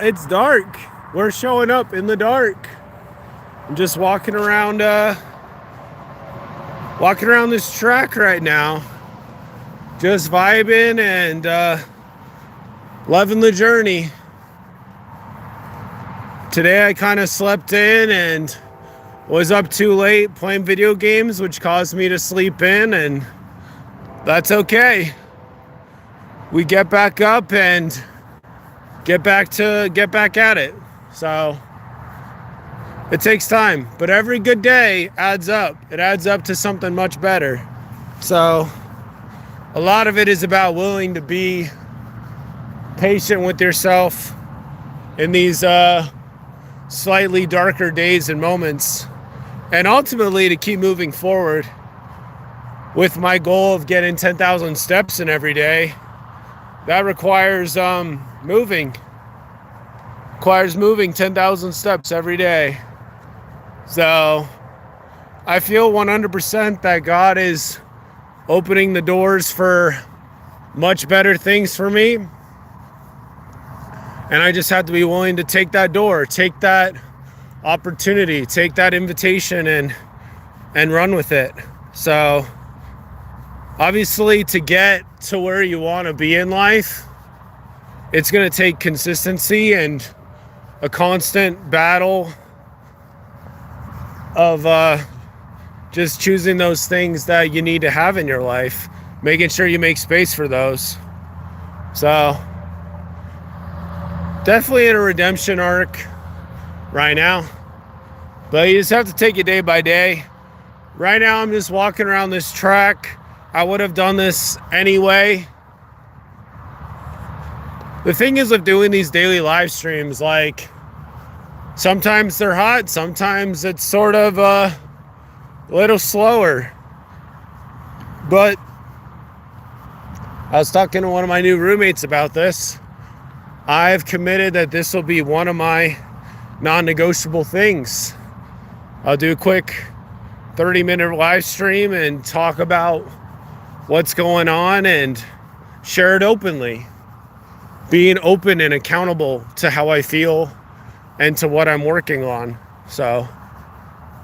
it's dark. We're showing up in the dark. I'm just walking around this track right now. Just vibing and loving the journey. Today I kind of slept in and was up too late playing video games, which caused me to sleep in, and that's okay. We get back up and get back at it. So it takes time, but every good day adds up. It adds up to something much better. So a lot of it is about willing to be patient with yourself in these slightly darker days and moments, and ultimately to keep moving forward with my goal of getting 10,000 steps in every day. That requires moving 10,000 steps every day. So I feel 100% that God is opening the doors for much better things for me. And I just have to be willing to take that door, take that opportunity, take that invitation and run with it. So obviously, to get to where you want to be in life, it's going to take consistency and a constant battle of just choosing those things that you need to have in your life, making sure you make space for those. So definitely in a redemption arc right now, but you just have to take it day by day. Right now I'm just walking around this track. I would have done this anyway. The thing is with doing these daily live streams, like sometimes they're hot, sometimes it's sort of a little slower. But I was talking to one of my new roommates about this. I've committed that this will be one of my non-negotiable things. I'll do a quick 30-minute live stream and talk about what's going on and share it openly. Being open and accountable to how I feel and to what I'm working on. So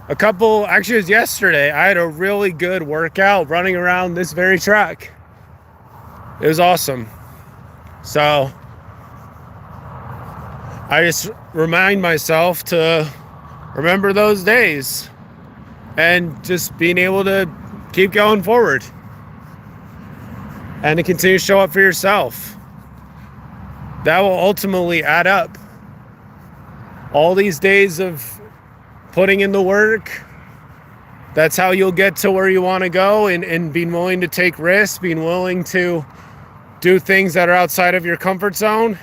actually it was yesterday, I had a really good workout running around this very track. It was awesome. So I just remind myself to remember those days and just being able to keep going forward and to continue to show up for yourself. That will ultimately add up. All these days of putting in the work, that's how you'll get to where you want to go, and being willing to take risks, being willing to do things that are outside of your comfort zone,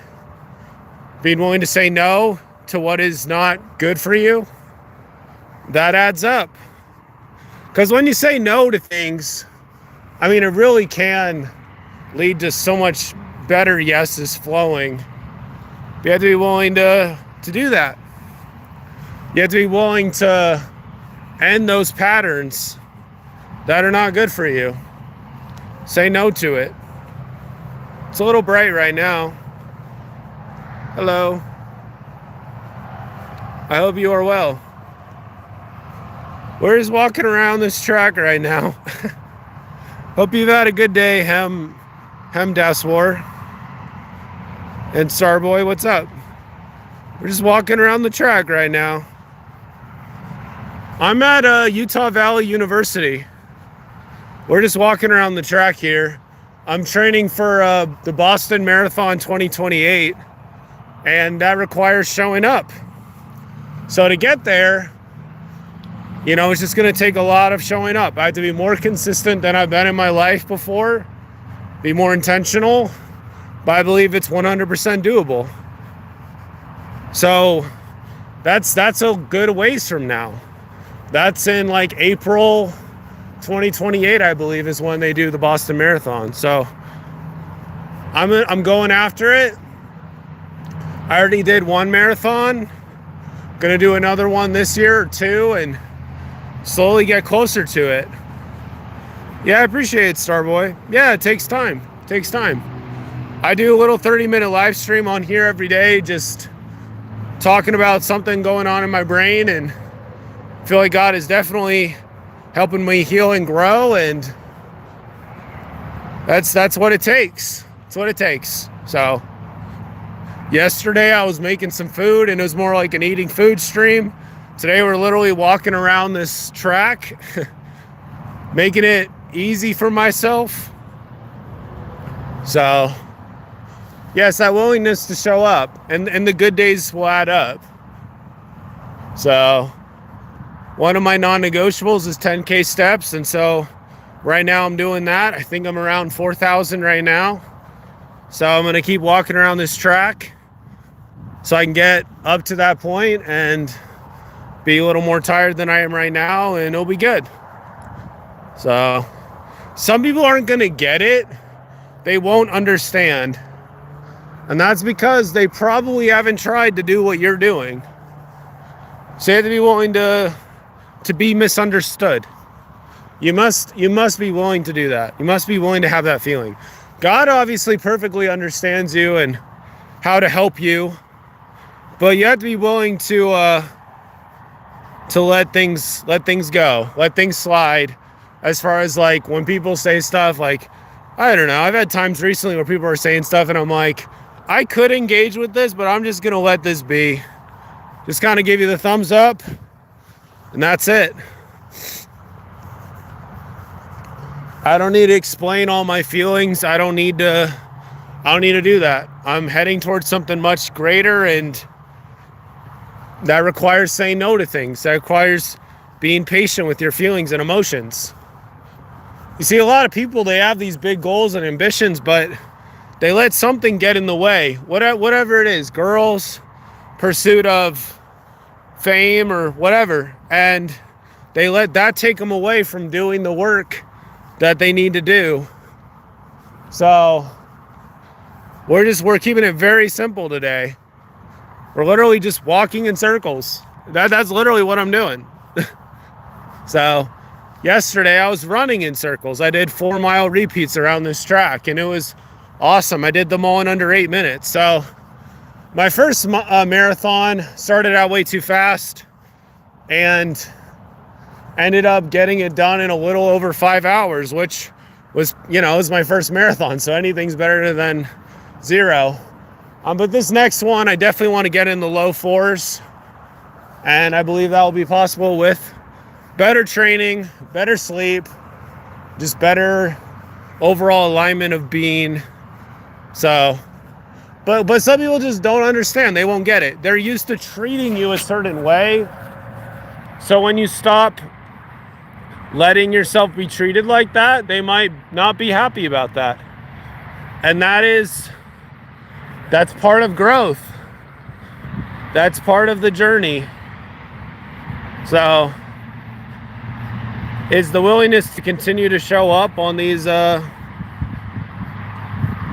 being willing to say no to what is not good for you. That adds up. Because when you say no to things, I mean, it really can lead to so much better yeses flowing. You have to be willing to do that. You have to be willing to end those patterns that are not good for you. Say no to it. It's a little bright right now. Hello. I hope you are well. We're just walking around this track right now. Hope you've had a good day, Hem Daswar. And Starboy, what's up? We're just walking around the track right now. I'm at Utah Valley University. We're just walking around the track here. I'm training for the Boston Marathon 2028, and that requires showing up. So to get there, it's just going to take a lot of showing up. I have to be more consistent than I've been in my life before, be more intentional, but I believe it's 100% doable. So that's a good ways from now. That's in like April 2028, I believe, is when they do the Boston Marathon. So I'm going after it. I already did one marathon. Gonna do another one this year or two and slowly get closer to it. Yeah, I appreciate it, Starboy. Yeah, it takes time. I do a little 30-minute live stream on here every day, just talking about something going on in my brain, and I feel like God is definitely helping me heal and grow, and that's what it takes. That's what it takes. So yesterday I was making some food, and it was more like an eating food stream. Today we're literally walking around this track, making it easy for myself. So yes, that willingness to show up, and the good days will add up. So one of my non-negotiables is 10K steps, and so right now I'm doing that. I think I'm around 4,000 right now. So I'm gonna keep walking around this track so I can get up to that point and be a little more tired than I am right now, and it'll be good. So some people aren't gonna get it. They won't understand. And that's because they probably haven't tried to do what you're doing. So you have to be willing to be misunderstood. You must be willing to do that. You must be willing to have that feeling. God obviously perfectly understands you and how to help you, but you have to be willing to let things go, let things slide. As far as like when people say stuff like, I don't know, I've had times recently where people are saying stuff and I'm like, I could engage with this, but I'm just gonna let this be. Just kind of give you the thumbs up, and that's it. I don't need to explain all my feelings. I don't need to do that. I'm heading towards something much greater, and that requires saying no to things. That requires being patient with your feelings and emotions. You see, a lot of people, they have these big goals and ambitions, but they let something get in the way. Whatever it is, girls, pursuit of fame or whatever, and they let that take them away from doing the work that they need to do. So we're keeping it very simple today. We're literally just walking in circles. That's literally what I'm doing. So yesterday I was running in circles. I did 4-mile repeats around this track, and it was awesome. I did them all in under 8 minutes. So my first marathon started out way too fast and ended up getting it done in a little over 5 hours, which was, it was my first marathon. So anything's better than 0. But this next one, I definitely want to get in the low 4s. And I believe that will be possible with better training, better sleep, just better overall alignment of being. So, but some people just don't understand. They won't get it. They're used to treating you a certain way. So when you stop letting yourself be treated like that, they might not be happy about that. And that's part of growth. That's part of the journey. So it's the willingness to continue to show up on these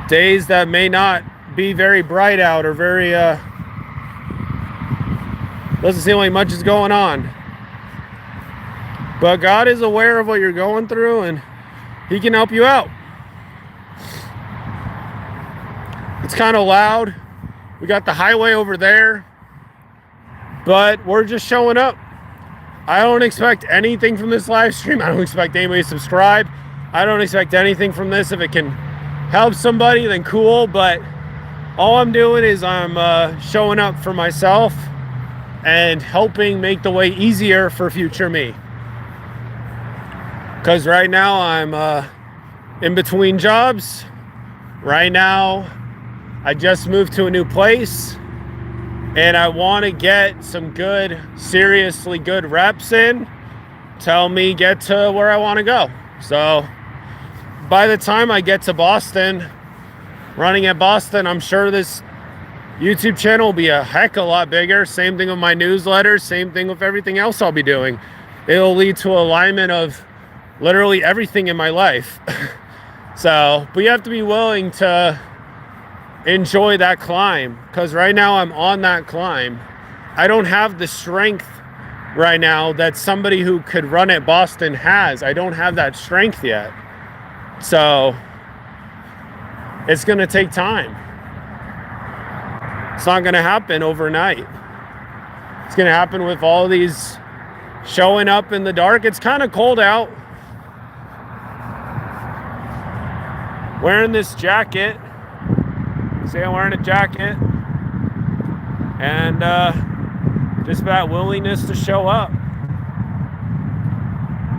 days that may not be very bright out or very doesn't seem like much is going on. But God is aware of what you're going through, and He can help you out. It's kind of loud. We got the highway over there, but we're just showing up. I don't expect anything from this live stream. I don't expect anybody to subscribe. I don't expect anything from this. If it can help somebody, then cool. But all I'm doing is I'm showing up for myself and helping make the way easier for future me. Because right now I'm in between jobs. Right now I just moved to a new place, and I want to get some good, seriously good reps in to help me get to where I want to go. So by the time I get to Boston, running at Boston, I'm sure this YouTube channel will be a heck of a lot bigger. Same thing with my newsletter, same thing with everything else I'll be doing. It'll lead to alignment of literally everything in my life. So, but you have to be willing to enjoy that climb, because right now I'm on that climb. I don't have the strength right now that somebody who could run at Boston has. I don't have that strength yet. So it's going to take time. It's not going to happen overnight. It's going to happen with all these showing up in the dark. It's kind of cold out. Wearing this jacket. See, I'm wearing a jacket. And just that willingness to show up.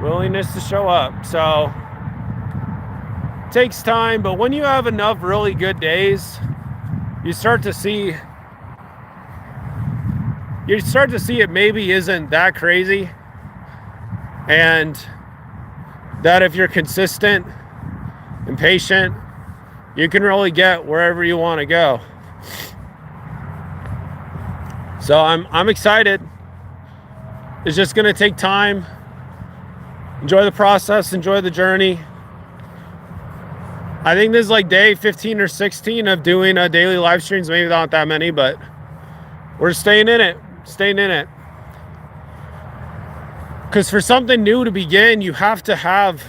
Willingness to show up. So it takes time, but when you have enough really good days, you start to see it maybe isn't that crazy, and that if you're consistent and patient, you can really get wherever you want to go. So I'm excited. It's just going to take time. Enjoy the process, enjoy the journey. I think this is like day 15 or 16 of doing daily live streams. Maybe not that many, but we're staying in it. Because for something new to begin, you have to have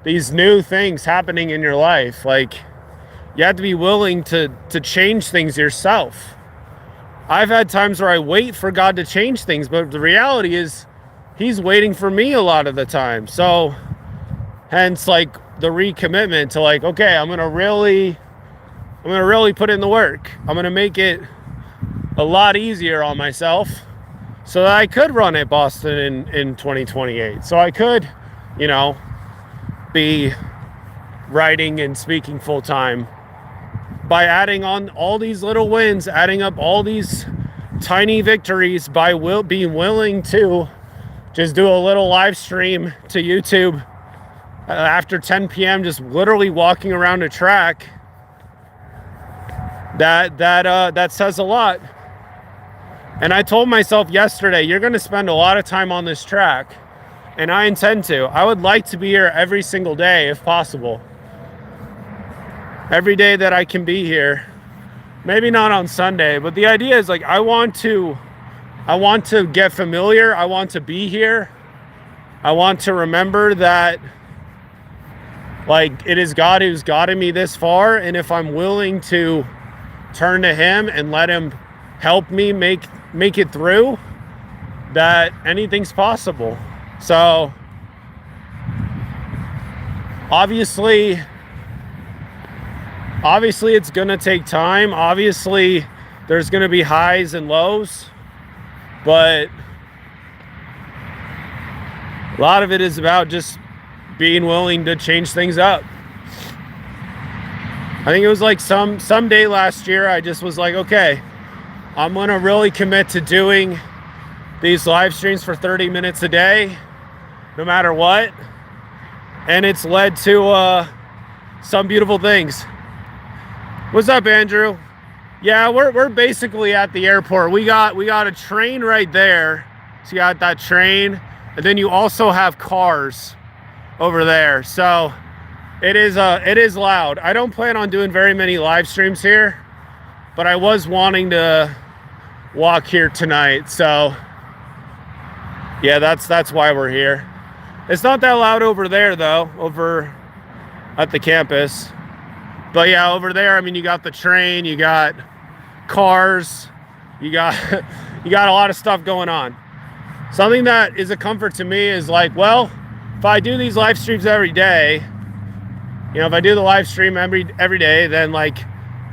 these new things happening in your life. Like, you have to be willing to change things yourself. I've had times where I wait for God to change things, but the reality is He's waiting for me a lot of the time. So hence, like, the recommitment to, like, okay, I'm gonna really put in the work. I'm gonna make it a lot easier on myself so that I could run at Boston in 2028. So I could, be writing and speaking full time by adding on all these little wins, adding up all these tiny victories, by being willing to just do a little live stream to YouTube after 10 p.m., just literally walking around a track. That says a lot. And I told myself yesterday, you're going to spend a lot of time on this track, and I intend to. I would like to be here every single day if possible. Every day that I can be here. Maybe not on Sunday, but the idea is, like, I want to get familiar. I want to be here. I want to remember that, like, it is God who's gotten me this far, and if I'm willing to turn to Him and let Him help me make it through, that anything's possible. So obviously it's gonna take time. Obviously there's gonna be highs and lows, but a lot of it is about just being willing to change things up. I think it was like some day last year, I just was like, okay, I'm gonna really commit to doing these live streams for 30 minutes a day, no matter what. And it's led to some beautiful things. What's up, Andrew? Yeah, we're basically at the airport. We got a train right there. So you got that train, and then you also have cars over there. So it is loud. I don't plan on doing very many live streams here, but I was wanting to walk here tonight. So yeah, that's why we're here. It's not that loud over there though, over at the campus. But yeah, over there, I mean, you got the train, you got cars, you got a lot of stuff going on. Something that is a comfort to me is, like, well, if I do these live streams every day, if I do the live stream every day, then, like,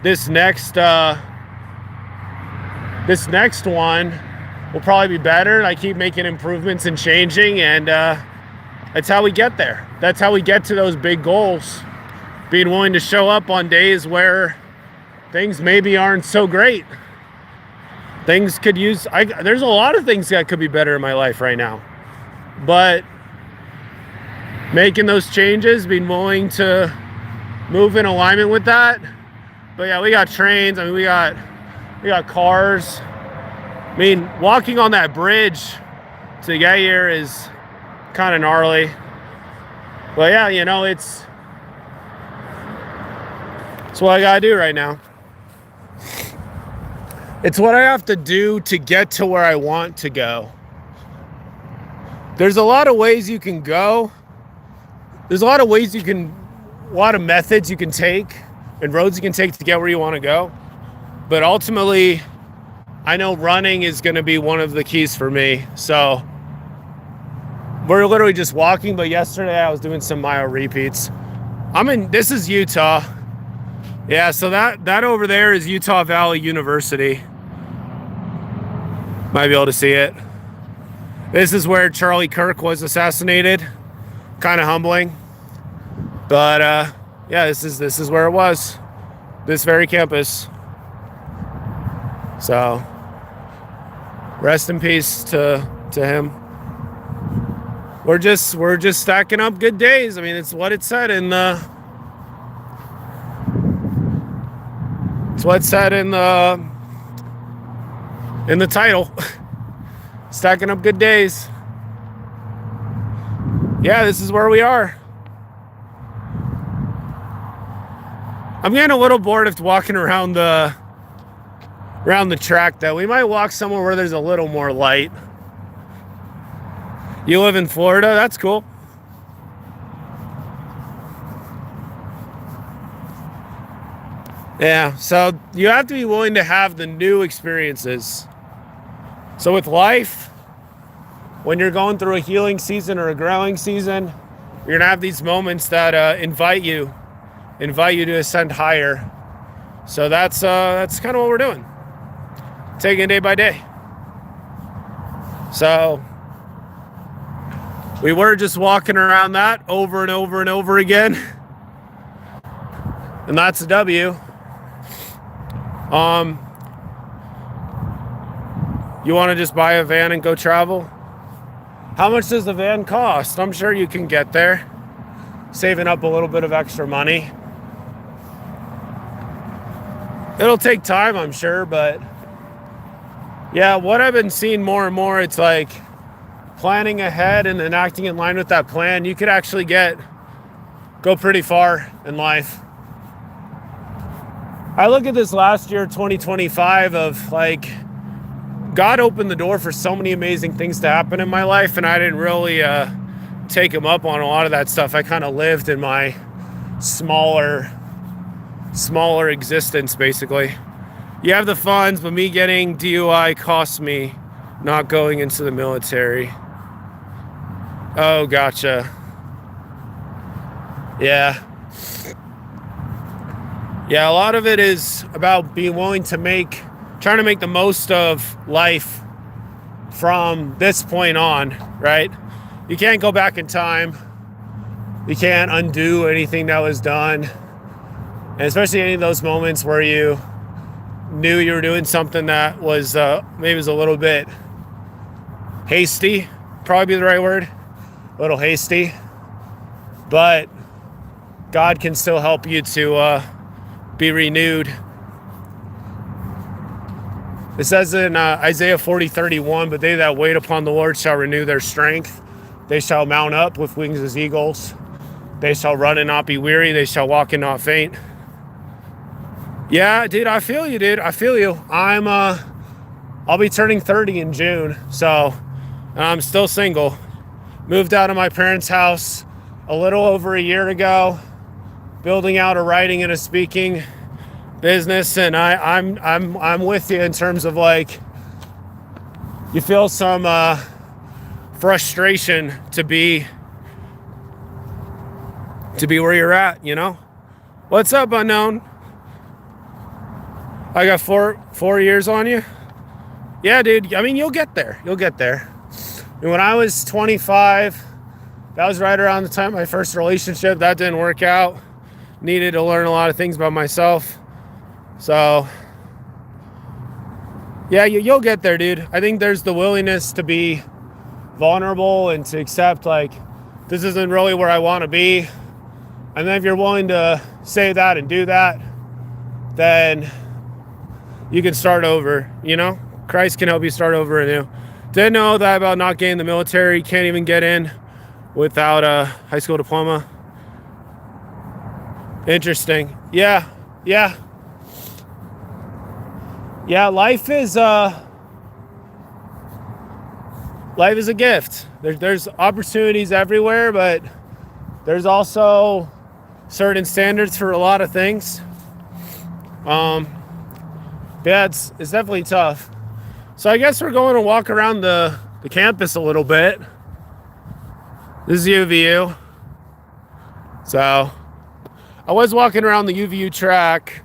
this next one will probably be better, and I keep making improvements and changing, and that's how we get there. That's how we get to those big goals. Being willing to show up on days where things maybe aren't so great. Things could use, there's a lot of things that could be better in my life right now. But making those changes, being willing to move in alignment with that. But yeah, we got trains, I mean, we got cars. I mean, walking on that bridge to get here is kind of gnarly. But yeah, it's what I gotta do right now. It's what I have to do to get to where I want to go. There's a lot of ways you can go. There's a lot of methods you can take and roads you can take to get where you want to go. But ultimately, I know running is going to be one of the keys for me. So we're literally just walking, but yesterday I was doing some mile repeats. This is Utah. Yeah, so that over there is Utah Valley University. Might be able to see it. This is where Charlie Kirk was assassinated. Kind of humbling. But yeah, this is where it was. This very campus. So rest in peace to him. We're just stacking up good days. I mean, it's what it said in the title. Stacking up good days. Yeah, this is where we are. I'm getting a little bored of walking around the track, though. We might walk somewhere where there's a little more light. You live in Florida? That's cool. Yeah, so you have to be willing to have the new experiences. So with life, when you're going through a healing season or a growing season, you're gonna have these moments that invite you to ascend higher. So that's kind of what we're doing. Taking it day by day. So we were just walking around that over and over and over again. And that's a W. You want to just buy a van and go travel? How much does the van cost? I'm sure you can get there. Saving up a little bit of extra money. It'll take time, I'm sure, but yeah, what I've been seeing more and more, it's like planning ahead and then acting in line with that plan. You could actually go pretty far in life. I look at this last year, 2025, of like, God opened the door for so many amazing things to happen in my life, and I didn't really take him up on a lot of that stuff. I kind of lived in my smaller existence, basically. You have the funds, but me getting DUI cost me not going into the military. Oh, gotcha. Yeah. Yeah, a lot of it is about being willing to trying to make the most of life from this point on, right? You can't go back in time. You can't undo anything that was done. And especially any of those moments where you knew you were doing something that was maybe was a little bit hasty, probably be the right word, a little hasty. But God can still help you to be renewed. It says in Isaiah 40:31, but they that wait upon the Lord shall renew their strength. They shall mount up with wings as eagles. They shall run and not be weary. They shall walk and not faint. Yeah, dude, I feel you, dude. I feel you. I'll be turning 30 in June, so I'm still single. Moved out of my parents' house a little over a year ago, building out a writing and a speaking business, and I'm with you in terms of like, you feel some frustration to be where you're at, you know? What's up, unknown? I got four years on you. Yeah, dude. I mean, you'll get there. You'll get there. And when I was 25, that was right around the time of my first relationship. That didn't work out. Needed to learn a lot of things about myself. So, yeah, you'll get there, dude. I think there's the willingness to be vulnerable and to accept, like, this isn't really where I want to be. And then if you're willing to say that and do that, then you can start over, you know? Christ can help you start over anew. Didn't know that about not getting the military. Can't even get in without a high school diploma. Interesting. Yeah. Life is a gift. There's opportunities everywhere, but there's also certain standards for a lot of things. Yeah, it's definitely tough. So I guess we're going to walk around the campus a little bit. This is UVU. So I was walking around the UVU track.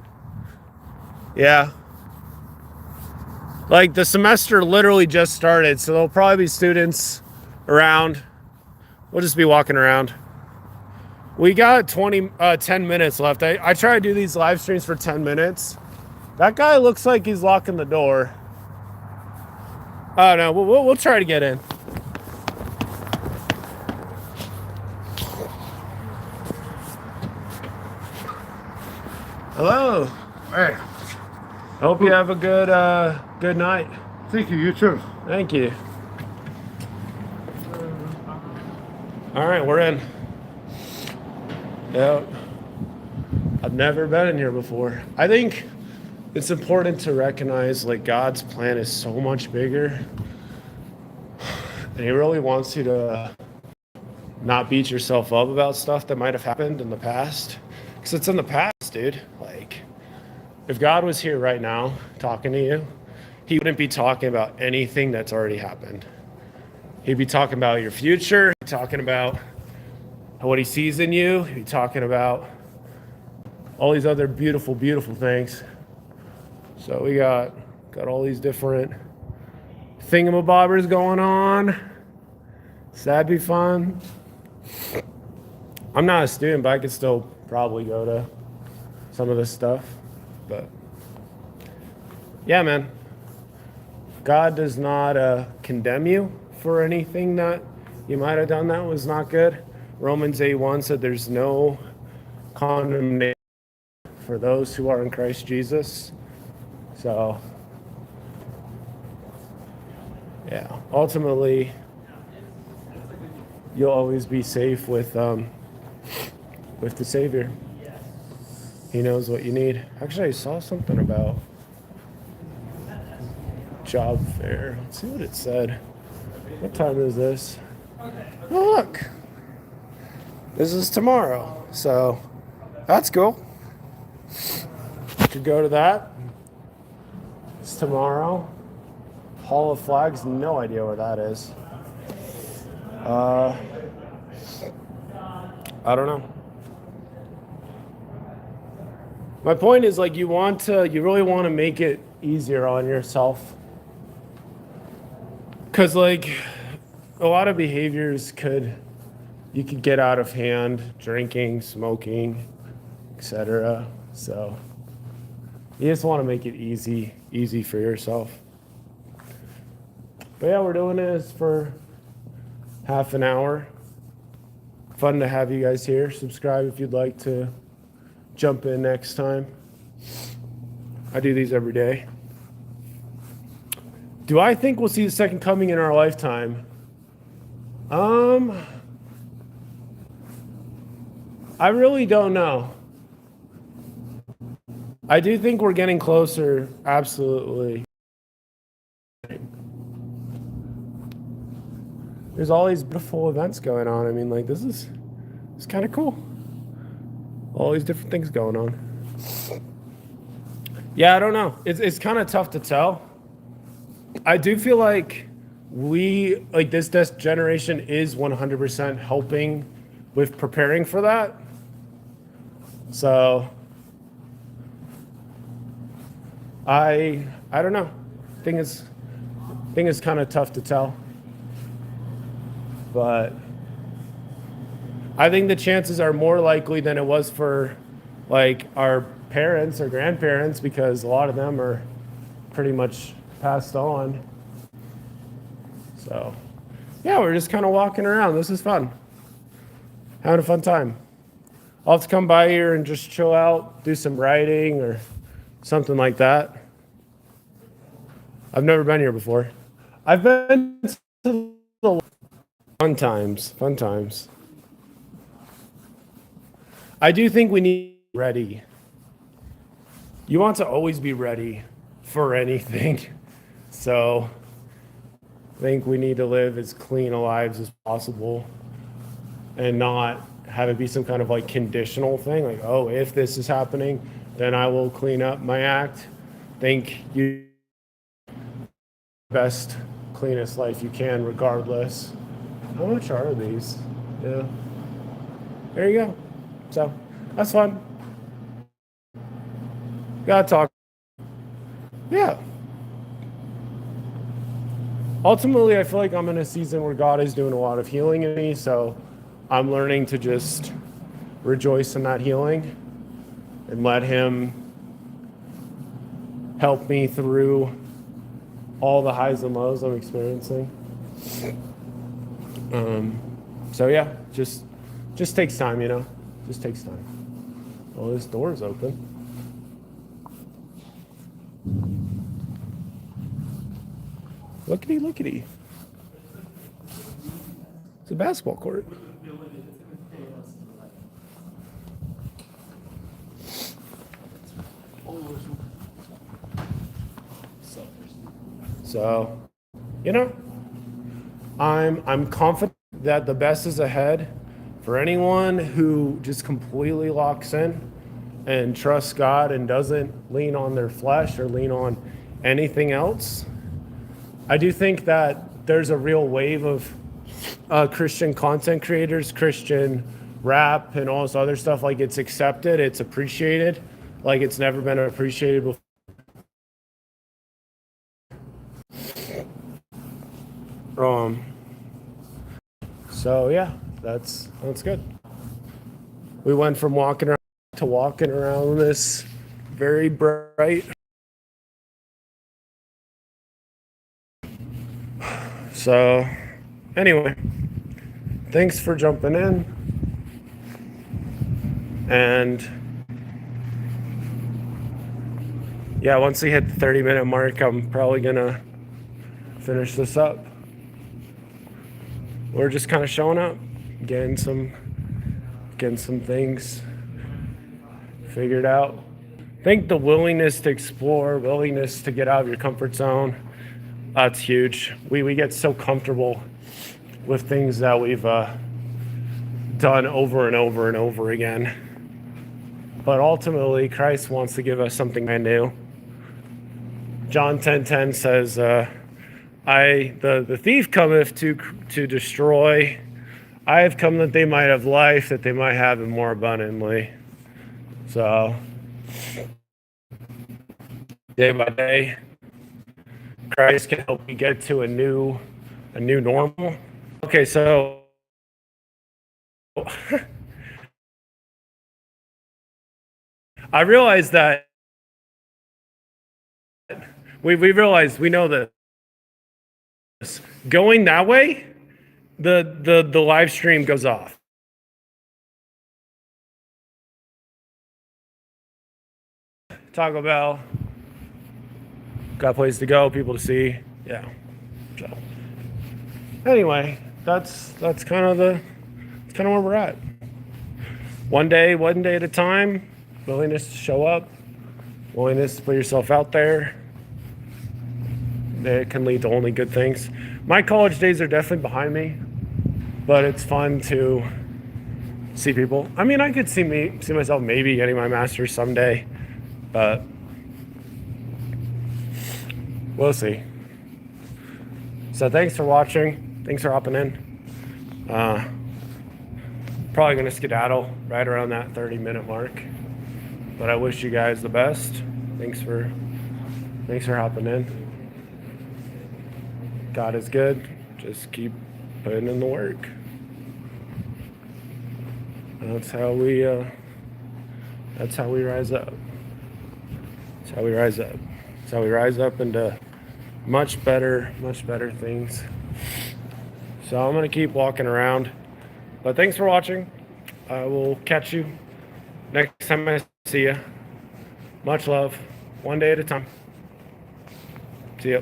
Yeah. Like the semester literally just started, so there'll probably be students around. We'll just be walking around. We got 10 minutes left. I try to do these live streams for 10 minutes. That guy looks like he's locking the door. Oh no, we'll try to get in. Hello. Hey. I hope you have a good night. Thank you, you too. Thank you. All right, we're in. Yep. I've never been in here before. I think it's important to recognize like God's plan is so much bigger. And he really wants you to not beat yourself up about stuff that might have happened in the past. Because it's in the past, dude. Like, if God was here right now talking to you, he wouldn't be talking about anything that's already happened. He'd be talking about your future, talking about what he sees in you. He'd be talking about all these other beautiful, beautiful things. So we got all these different thingamabobbers going on. So that'd be fun. I'm not a student, but I could still probably go to some of this stuff. But yeah, man. God does not condemn you for anything that you might have done that was not good. Romans 8:1 said there's no condemnation for those who are in Christ Jesus. So yeah, ultimately you'll always be safe with the Savior. He knows what you need. Actually, I saw something about job fair. Let's see what it said. What time is this? Oh, look. This is tomorrow. So that's cool. Could go to that. It's tomorrow. Hall of Flags, no idea where that is. I don't know. My point is like you really want to make it easier on yourself. Cause like a lot of behaviors you could get out of hand, drinking, smoking, etc. So you just want to make it easy for yourself. But yeah, we're doing this for half an hour. Fun to have you guys here. Subscribe if you'd like to jump in next time. I do these every day. Do I think we'll see the second coming in our lifetime? I really don't know. I do think we're getting closer, absolutely. There's all these beautiful events going on. I mean, like, it's kind of cool. All these different things going on. Yeah, I don't know. It's kind of tough to tell. I do feel like this generation is 100% helping with preparing for that. So I don't know. Thing is kind of tough to tell. But I think the chances are more likely than it was for like our parents or grandparents, because a lot of them are pretty much passed on. So yeah, we're just kind of walking around. This is fun. Having a fun time. I'll have to come by here and just chill out, do some writing or something like that. I've never been here before. I've been to the fun times. I do think we need to be ready. You want to always be ready for anything. So I think we need to live as clean a lives as possible and not have it be some kind of like conditional thing. Like, oh, if this is happening, then I will clean up my act. Think you best, cleanest life you can, regardless. How much are these? Yeah. There you go. So that's fun. Gotta talk. Yeah. Ultimately, I feel like I'm in a season where God is doing a lot of healing in me, so I'm learning to just rejoice in that healing and let Him help me through all the highs and lows I'm experiencing. So yeah, just takes time, you know. Just takes time. Oh, this door's open. Lookity, lookity. It's a basketball court. So, you know, I'm confident that the best is ahead for anyone who just completely locks in and trusts God and doesn't lean on their flesh or lean on anything else. I do think that there's a real wave of Christian content creators, Christian rap, and all this other stuff. Like, it's accepted, it's appreciated, like it's never been appreciated before. So yeah, that's good. We went from walking around to walking around this very bright. So anyway, thanks for jumping in. And yeah, once we hit the 30-minute mark, I'm probably gonna finish this up. We're just kind of showing up, getting some things figured out. I think the willingness to explore, willingness to get out of your comfort zone, that's huge. We get so comfortable with things that we've done over and over and over again. But ultimately, Christ wants to give us something brand new. John 10:10 says, the thief cometh to destroy. I have come that they might have life, that they might have it more abundantly. So, day by day, Christ can help you get to a new normal. Okay, so I realized that we realized, we know that going that way, the live stream goes off. Taco Bell, got a place to go, people to see. Yeah. So anyway, that's kind of where we're at. One day at a time. Willingness to show up, willingness to put yourself out there. It can lead to only good things. My college days are definitely behind me, but it's fun to see people. I mean, I could see myself maybe getting my master's someday, but we'll see. So thanks for watching. Thanks for hopping in. Probably gonna skedaddle right around that 30-minute mark, but I wish you guys the best. Thanks for hopping in. God is good. Just keep putting in the work. That's how we rise up. That's how we rise up. That's how we rise up into much better things. So I'm gonna keep walking around. But thanks for watching. I will catch you next time I see you. Much love. One day at a time. See ya.